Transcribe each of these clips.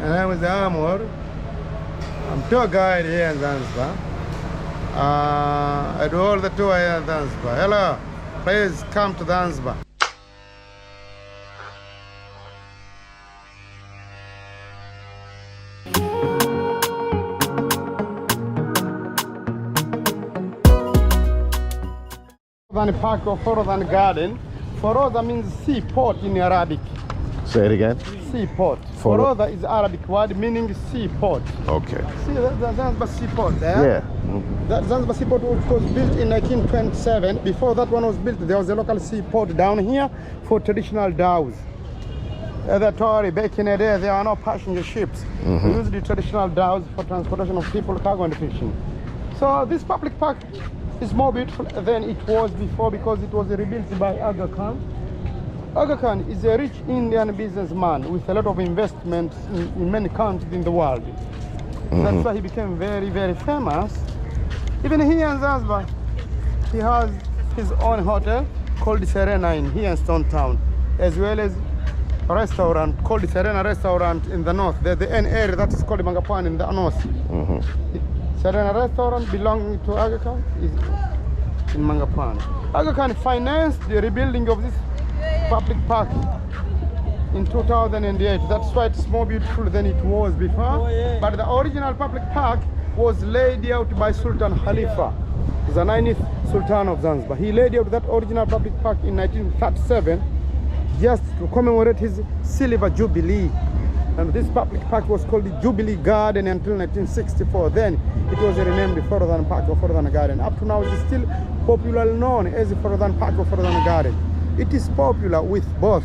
My name is Amour. I'm tour guide here in Zanzibar. I do all the tour here in Zanzibar. Hello, please come to Zanzibar. Than park or Forodhan garden. Forodha means seaport in Arabic. Say it again. Seaport. Forodha is Arabic word meaning seaport. Okay. See the Zanzibar seaport there? Yeah. That Zanzibar seaport was built in 1927. Before that one was built, there was a local seaport down here for traditional dhows. The Tory, back in the day, there are no passenger ships. We used the traditional dhows for transportation of people, cargo and fishing. So this public park is more beautiful than it was before because it was rebuilt by Aga Khan. Aga Khan is a rich Indian businessman with a lot of investments in many countries in the world. That's why he became very, very famous. Even here in Zanzibar, he has his own hotel called Serena here in Stone Town, as well as a restaurant called Serena Restaurant in the north. There's the N area that is called Mangapane in the north. Serena Restaurant belonging to Aga Khan is in Mangapane. Aga Khan financed the rebuilding of this public park in 2008. That's why it's more beautiful than it was before. But the original public park was laid out by Sultan Khalifa, the 9th Sultan of Zanzibar. He laid out that original public park in 1937 just to commemorate his silver jubilee. And this public park was called the Jubilee Garden until 1964. Then it was renamed Forodhan Park or Forodhan Garden. Up to now it is still popularly known as the Forodhan Park or Forodhan Garden. It is popular with both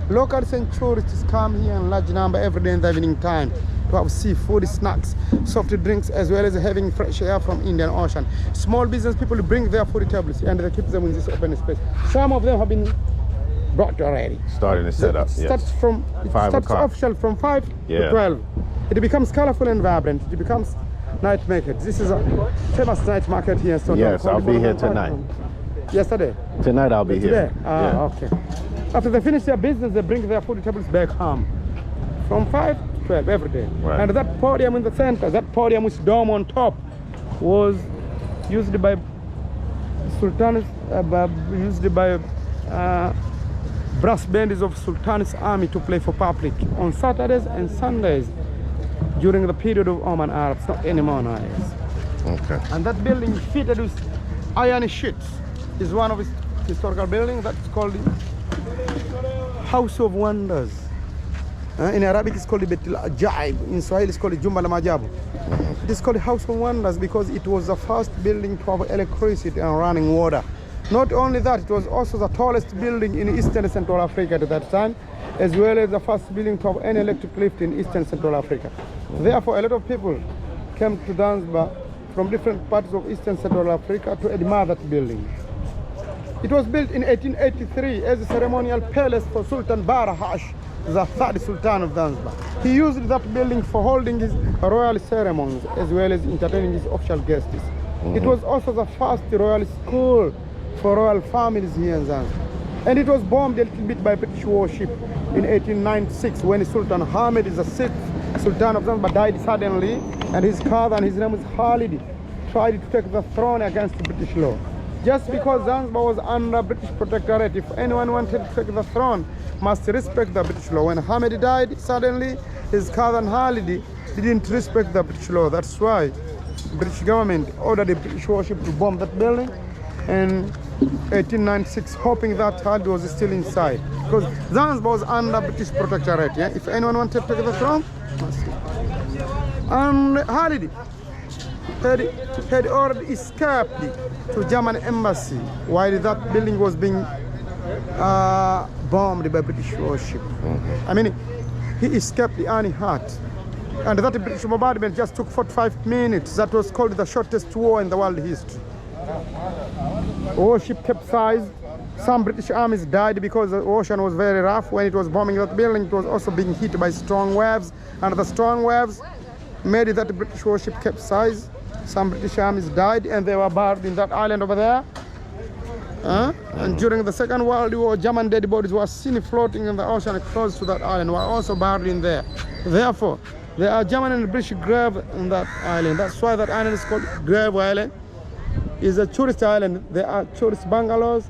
locals and tourists come here in large number every day in the evening time to have seafood, snacks, soft drinks, as well as having fresh air from Indian Ocean. Small business people bring their food tables and they keep them in this open space. Some of them have been brought already. Starting to set up. Starts from 5 o'clock. Official from 5 to 12. It becomes colorful and vibrant. It becomes night market. This is a famous night market here in Stone Town. Yes, I'll be here tonight. Yesterday? Tonight I'll be here. Okay. After they finish their business, they bring their food tables back home. From 5 to 12 every day. Right. And that podium in the center, that podium with dome on top, was used by sultans, used by brass bands of Sultan's army to play for public on Saturdays and Sundays during the period of Oman Arabs, not anymore nowadays. Okay. And that building fitted with iron sheets is one of its historical buildings that's called the House of Wonders. In Arabic it's called the Betul Ajaib. In Swahili it's called the Jumba la Majabu. It is called the House of Wonders because it was the first building to have electricity and running water. Not only that, it was also the tallest building in Eastern Central Africa at that time, as well as the first building to have any electric lift in Eastern Central Africa. Therefore, a lot of people came to Zanzibar from different parts of Eastern Central Africa to admire that building. It was built in 1883 as a ceremonial palace for Sultan Barahash, the 3rd Sultan of Zanzibar. He used that building for holding his royal ceremonies as well as entertaining his official guests. It was also the first royal school for royal families here in Zanzibar. And it was bombed a little bit by British warship in 1896 when Sultan Hamid, the 6th Sultan of Zanzibar, died suddenly, and his father, and his name was Khalid, tried to take the throne against British law. Just because Zanzibar was under British protectorate, if anyone wanted to take the throne, must respect the British law. When Hamid died suddenly, his cousin Khalid didn't respect the British law. That's why British government ordered the British warship to bomb that building in 1896, hoping that Khalid was still inside. Because Zanzibar was under British protectorate. Yeah? If anyone wanted to take the throne, must. And Khalid had already escaped to German embassy while that building was being bombed by British warship. I mean, he escaped unhurt. And that British bombardment just took 45 minutes. That was called the shortest war in the world history. Warship capsized. Some British armies died because the ocean was very rough. When it was bombing that building, it was also being hit by strong waves. And the strong waves made that British warship capsize. Some British armies died and they were buried in that island over there. And during the Second World War, German dead bodies were seen floating in the ocean close to that island, were also buried in there. Therefore, There are German and British grave on that island. That's why that island is called Grave Island. It's a tourist island. There are tourist bungalows,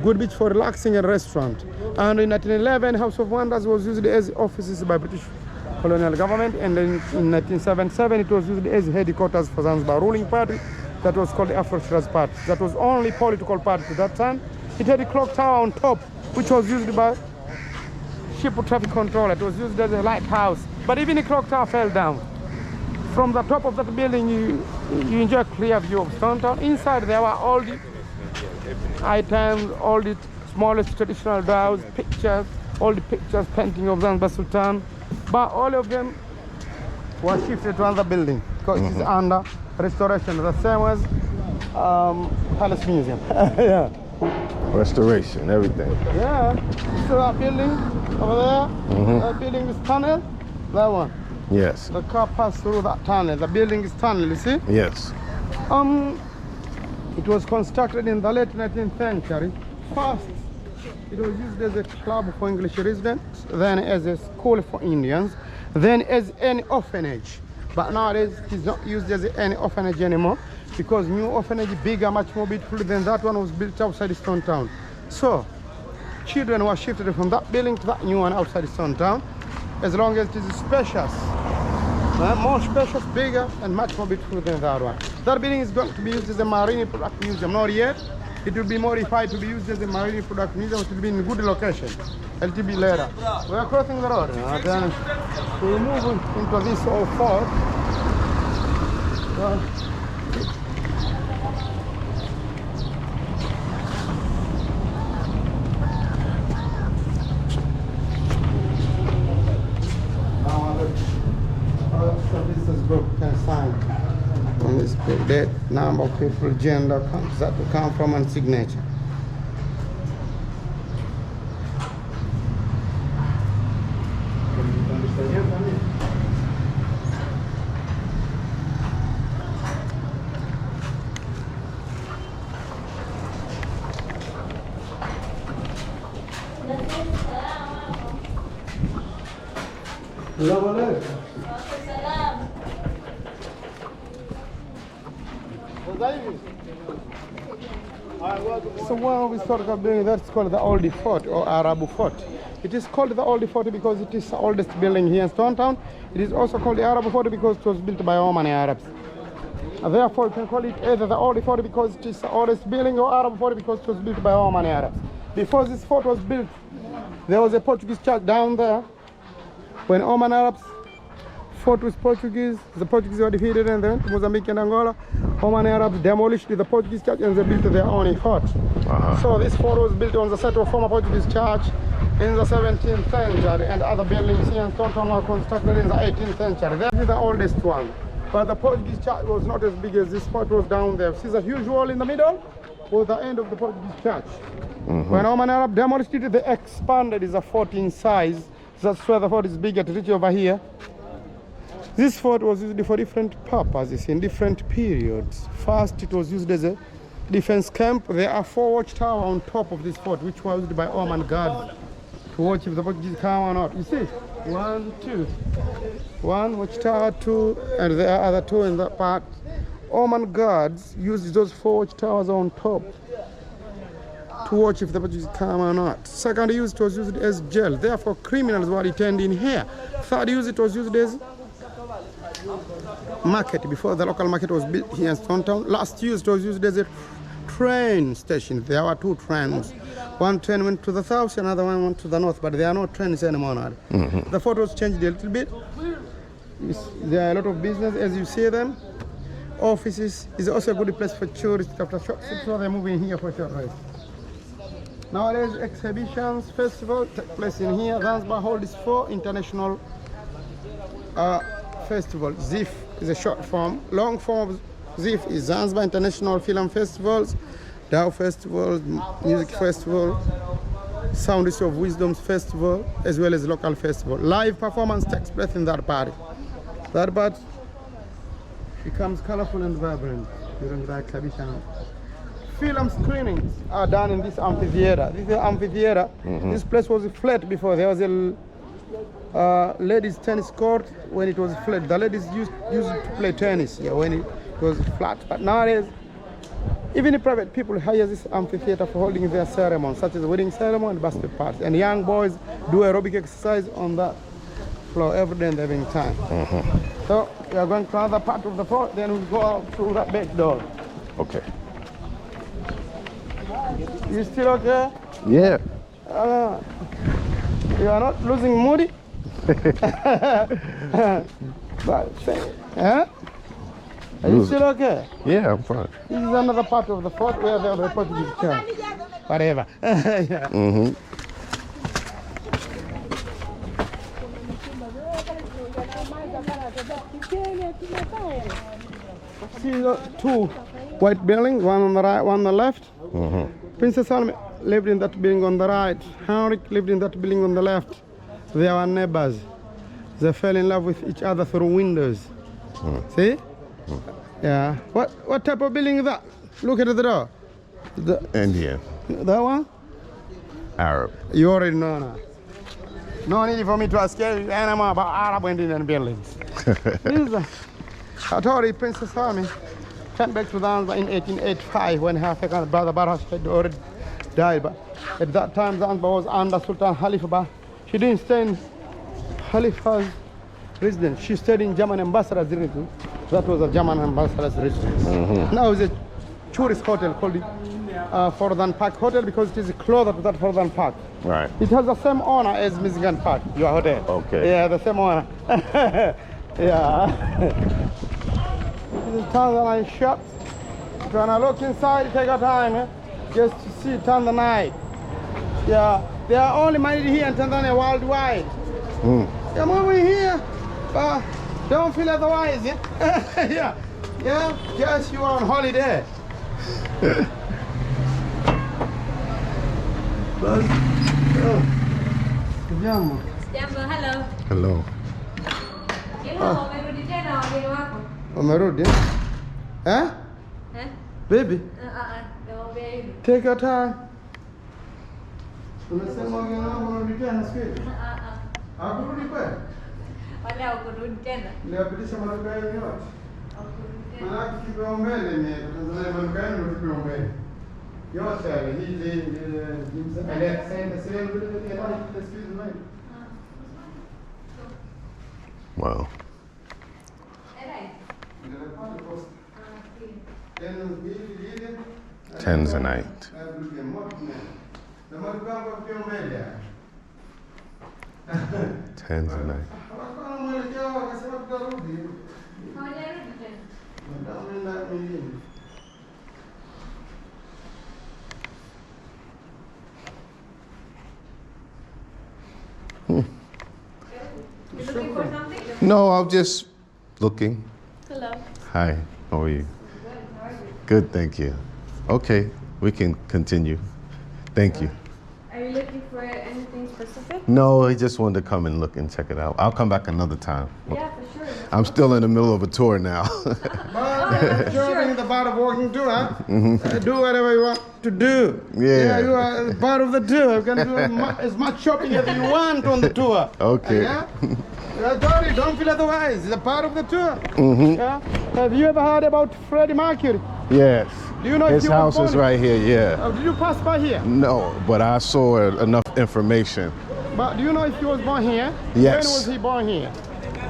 good beach for relaxing and restaurant. And in 1911, House of Wonders was used as offices by British colonial government, and then in 1977 it was used as headquarters for Zanzibar ruling party that was called the Afro-Shiraz Party. That was only political party at that time. It had a clock tower on top, which was used by ship traffic control. It was used as a lighthouse. But even the clock tower fell down. From the top of that building, you enjoy a clear view of Stone Town. Inside there were all the items, all the smallest traditional dolls, pictures, all the pictures, painting of Zanzibar Sultan. But all of them were shifted to another building because it is under restoration, the same as Palace Museum. Yeah. Restoration, everything. Yeah. So that building over there, that building is tunnel, that one. Yes. The car passed through that tunnel. The building is tunnel, you see? Yes. It was constructed in the late 19th century. First, it was used as a club for English residents, then as a school for Indians, then as an orphanage. But nowadays, it is not used as any orphanage anymore because new orphanage, bigger, much more beautiful than that one, was built outside Stone Town. So, children were shifted from that building to that new one outside Stone Town, as long as it is spacious. More spacious, bigger, and much more beautiful than that one. That building is going to be used as a marine product museum, not yet. It will be modified to be used as a marine product museum. It will be in a good location. It will be later. We are crossing the road. Then we move into this old fort. This group can sign on this date, number of people, gender, countries that to come from, and signature. So one historical building that's called the Old Fort or Arab Fort. It is called the Old Fort because it is the oldest building here in Stone Town. It is also called the Arab Fort because it was built by Oman Arabs. Therefore, you can call it either the Old Fort because it is the oldest building, or Arab Fort because it was built by Oman Arabs. Before this fort was built, there was a Portuguese church down there. When Oman Arabs fought with Portuguese, the Portuguese were defeated, and then Mozambique and Angola, Oman Arabs demolished the Portuguese church and they built their own fort. So this fort was built on the site of former Portuguese church in the 17th century, and other buildings here in Stone Town were constructed in the 18th century. That is the oldest one. But the Portuguese church was not as big as this fort was down there. See the huge wall in the middle? Was the end of the Portuguese church. When Oman Arab demolished it, they expanded the fort in size. That's why the fort is bigger to reach over here. This fort was used for different purposes in different periods. First, it was used as a defense camp. There are 4 watchtowers on top of this fort, which were used by Oman guards to watch if the Portuguese come or not. You see? 1, 2. 1 watchtower, 2, and there are other 2 in that part. Oman guards used those 4 watchtowers on top to watch if the Portuguese come or not. Second use, it was used as jail. Therefore, criminals were detained in here. Third use, it was used as market before the local market was built here in Stone Town. Last use, it was used as a train station. There were 2 trains. One train went to the south, another one went to the north, but there are no trains anymore now. The fort was changed a little bit. There are a lot of business as you see them. Offices is also a good place for tourists after shops, so they're moving here for short rest. Nowadays, exhibitions, festivals take place in here. Zanzibar holds 4 international festivals. ZIF is a short form. Long form of ZIF is Zanzibar International Film Festivals, Dao Festival, Music Festival, Sounds of Wisdom's Festival, as well as local festival. Live performance takes place in that party. That part becomes colorful and vibrant during the exhibition. Film screenings are done in this amphitheater. This is an amphitheater. This place was flat before. There was a ladies tennis court when it was flat. The ladies used to play tennis, yeah, when it was flat. But nowadays, even the private people hire this amphitheater for holding their ceremonies, such as wedding ceremony and birthday parties. And young boys do aerobic exercise on that floor every day in the evening time. So we are going to another part of the fort, then we'll go out through that back door. Okay. You still okay? Yeah. You are not losing moody? But, huh? Are you still okay? Yeah, I'm fine. This is another part of the fort where they have the Portuguese camp. Whatever. Yeah. See the two white buildings, one on the right, one on the left. Princess Salome lived in that building on the right. Henrik lived in that building on the left. They were neighbors. They fell in love with each other through windows. See? Yeah. What type of building is that? Look at the door. Indian. That one? Arab. You already know now. No need for me to ask you anymore about Arab and Indian buildings. I told you Princess Salome came back to Zanzibar in 1885 when her second brother Barhash had already died. But at that time Zanzibar was under Sultan Khalifa. But she didn't stay in Khalifa's residence. She stayed in German ambassador's residence. That was a German ambassador's residence. Now it's a tourist hotel called the Forthan Park Hotel because it is closer to that Forthan Park. Right. It has the same owner as Michigan Park, your hotel. Okay. Yeah, the same owner. Yeah. This is Tanzania shops. If you wanna look inside, take your time, just to see Tanzania. Yeah, they are only married here in Tanzania worldwide. Come over here, but don't feel otherwise. Yeah, yeah, just you are on holiday. Jambo, hello. Hello. Umerudi tena wageni wako? Umerudi? Eh? Eh? Baby, Naomba hivi. take your time. Unasema wageni wako wanarudi tena siku hizi? Hakurudi kweli? Wala hakurudi tena. Niliwapitisha maduka yenu yote. Hakurudi tena. Maana kipaumbele ni Tanzania maduka yenu ndio kipaumbele. Yote yale hizi Alexander sale vile Wow. Tanzanite. Tanzanite. Hawajarudi tena. You looking for something? No, I'm just looking. Hello. Hi, how are you? Good. How are you? Good, thank you. Okay, we can continue. Thank you. Are you looking for anything specific? No, I just wanted to come and look and check it out. I'll come back another time. Yeah, for sure. I'm still in the middle of a tour now. You're in the part of walking tour, huh? Do whatever you want to do. Yeah. You are part of the tour. You can do as much shopping as you want on the tour. Okay. Yeah? I told you, don't feel otherwise. It's a part of the tour. Yeah? Have you ever heard about Freddie Mercury? Yes. Do you know if His he was house is born- right here, yeah. Did you pass by here? No, but I saw enough information. But do you know if he was born here? Yes. When was he born here?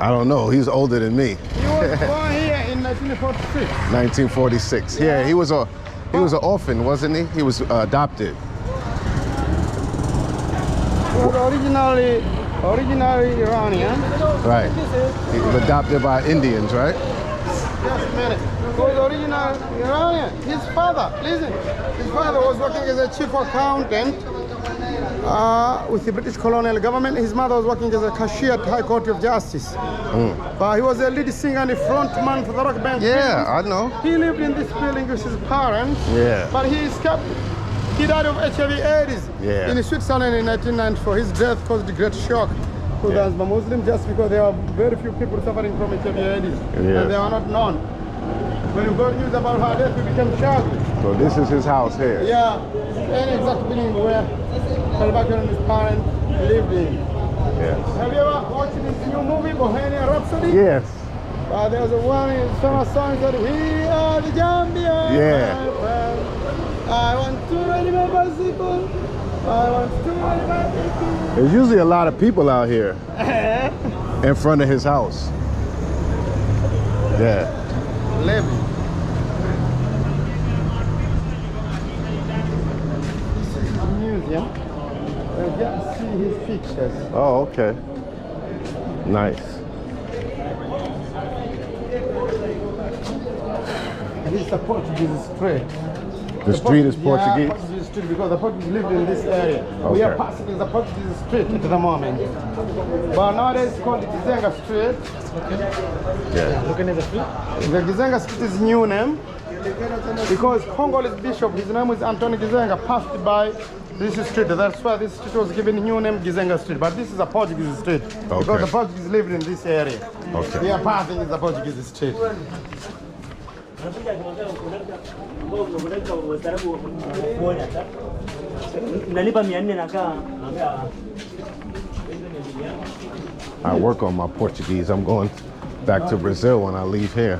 I don't know, he's older than me. He was born here in 1946. 1946. Yeah, he was an orphan, wasn't he? He was adopted. He was originally Iranian. Right. He was adopted by Indians, right? Just a minute. He was original Iranian. His father, listen, his father was working as a chief accountant with the British colonial government. His mother was working as a cashier at High Court of Justice. But he was a lead singer and a front man for the rock band. Yeah, I know. He lived in this building with his parents. Yeah. But he escaped. He died of HIV/AIDS in Switzerland in 1994. His death caused a great shock to the Muslims just because there are very few people suffering from HIV/AIDS and they are not known. When you got news about her death, we became shocked. So this is his house here. Yeah, this is an exact building where Salvatore and his parents lived in. Yes. Have you ever watched this new movie, Bohemian Rhapsody? Yes. There's a one famous song that we are the champions. Yeah. My friend. I want to ride my bicycle. I want to ride my bicycle. There's usually a lot of people out here in front of his house. Yeah. Levy. This is his museum. You can see his pictures. Oh, okay. Nice. This is the Portuguese street. The street is Yeah, Portuguese? Portuguese street because the Portuguese lived in this area. We are Okay. passing the Portuguese street at the moment. But nowadays it's called Gizenga Street. Yeah. Looking at the street. The Gizenga Street is new name because Congolese bishop, his name is Anthony Gizenga, passed by this street. That's why this street was given new name Gizenga Street. But this is a Portuguese street because Okay. the Portuguese lived in this area. Okay. We are passing the Portuguese street. I work on my Portuguese. I'm going back to Brazil when I leave here.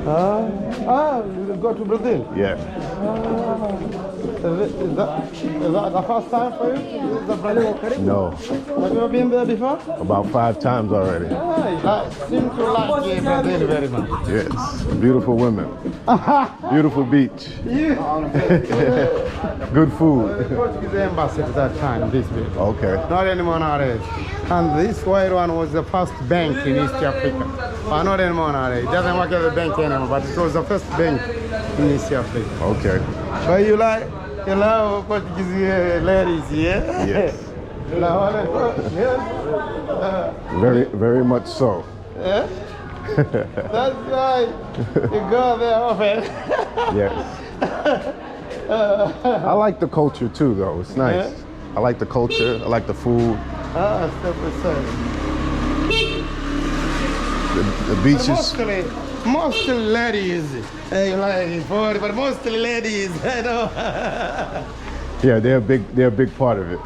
You go to Brazil. Yeah. Is that the first time for you? Is the Brazil? No. Have you ever been there before? About 5 times already. Seem to like Brazil very much. Yes. Beautiful women. Beautiful beach. Good food. The Portuguese embassy at that time, this bit. Okay. Not anymore nowadays. And this white one was the first bank in East Africa. But not anymore nowadays. It doesn't work as a bank anymore, but it was the first bank in East Africa. Okay. But you love Portuguese ladies, yeah? Yes. Yeah? Very, very much so. Yeah? That's why you go there often. Yes. I like the culture too, though. It's nice. Yeah? I like the culture. I like the food. Step aside. The beaches. Mostly ladies. Hey, like, but mostly ladies. I know. Yeah, they're a big part of it.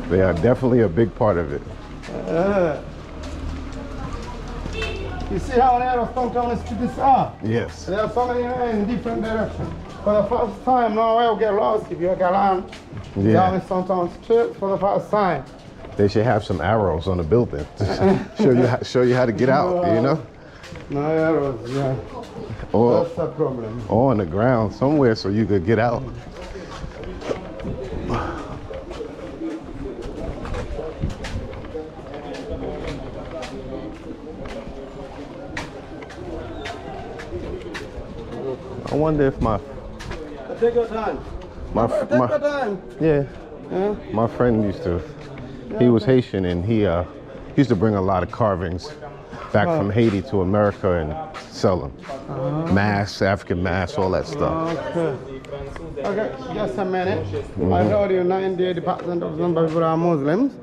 They are definitely a big part of it. You see how narrow Town streets are? Yes. There are so many in different directions. For the first time, no way will get lost if you get around down in Town Street for the first time. They should have some arrows on the building to show you how to get out, you know? No arrows, yeah. Or, That's the problem. or on the ground somewhere so you could get out. I wonder if Take your time. Take your time. yeah, Yeah? my friend used to, he was Haitian and he used to bring a lot of carvings back from Haiti to America and sell them. Masks, African masks, all that stuff. Okay. Okay, just a minute. I told you 98% of Zanzibar people are Muslims,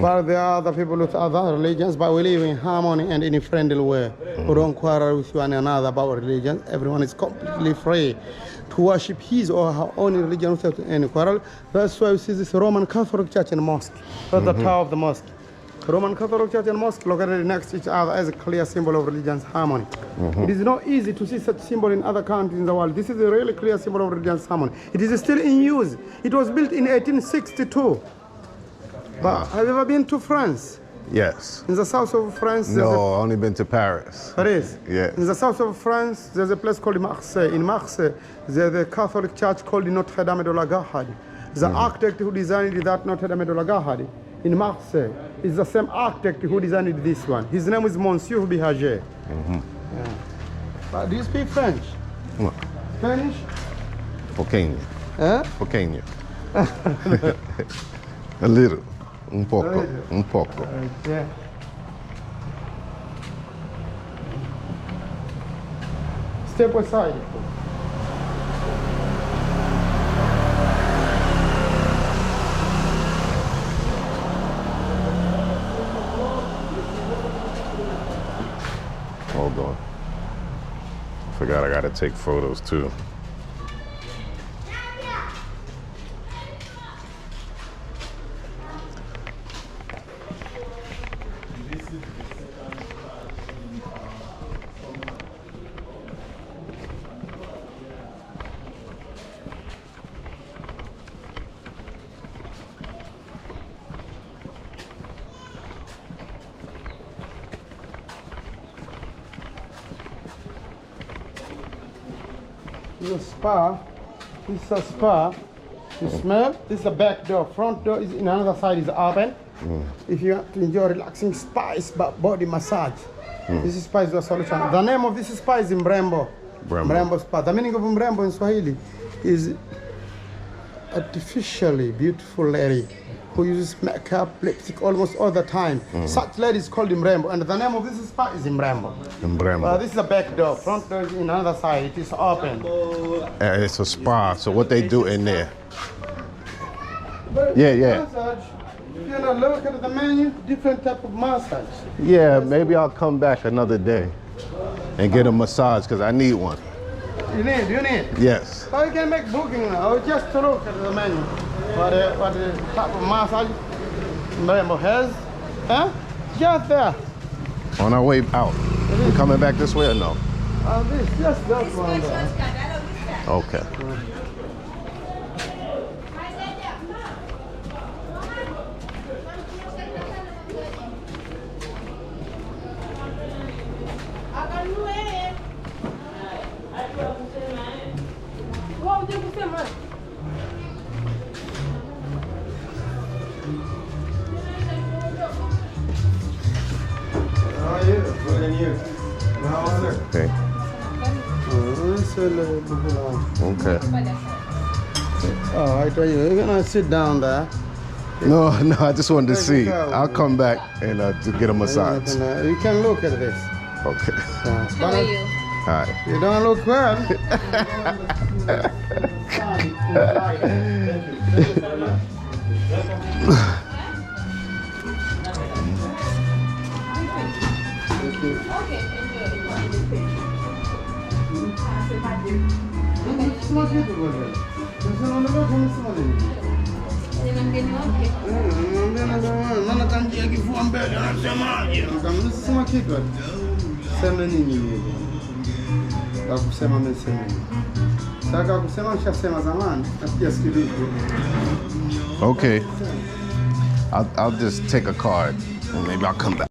but there are other people with other religions, but we live in harmony and in a friendly way. We don't quarrel with one another about religion. Everyone is completely free to worship his or her own religion without any quarrel. That's why we see this Roman Catholic Church and mosque. That's the tower of the mosque. Roman Catholic Church and mosque located next to each other as a clear symbol of religion's harmony. It is not easy to see such symbol in other countries in the world. This is a really clear symbol of religion's harmony. It is still in use. It was built in 1862. But have you ever been to France? Yes. In the south of France, No, I've only been to Paris. Paris. Yes. In the south of France, there's a place called Marseille. In Marseille, there's a Catholic church called Notre Dame de la Garde. The architect who designed that Notre Dame de la Garde in Marseille is the same architect who designed this one. His name is Monsieur Bihager. Do you speak French? No. Spanish? Pequeño. Huh? Pequeño. A little. Un poco. Un poco. Yeah. Step aside. Hold on. Forgot I gotta take photos too. is a spa. This is a spa. You smell? This is a back door. Front door is in another side is open. If you want to enjoy relaxing spa, is body massage. This spa is a solution. The name of this spa is Mrembo. Mrembo spa. The meaning of Mrembo in Swahili is artificially beautiful lady who uses makeup, lipstick almost all the time. Such lady is called Mrembo, and the name of this spa is Mrembo. Mrembo. This is a back door. Front door is in another side. It is open. It's a spa. So what they do in there? Yeah. Massage. If you know, look at the menu, different type of massage. Yeah, maybe I'll come back another day and get a massage because I need one. You need? Yes. So you can make booking now, or just to look at the menu. What the type of massage Mrembo has. Huh? Just there. On our way out. We coming back this way or no? Just that one there. Okay. Okay. Okay. Oh, I tell you, you're gonna sit down there. No, I just wanted to see. I'll come back and to get a massage. You can look at this. Okay. How are you? All right. You don't look well. Okay. I'll just take a card and maybe I'll come back.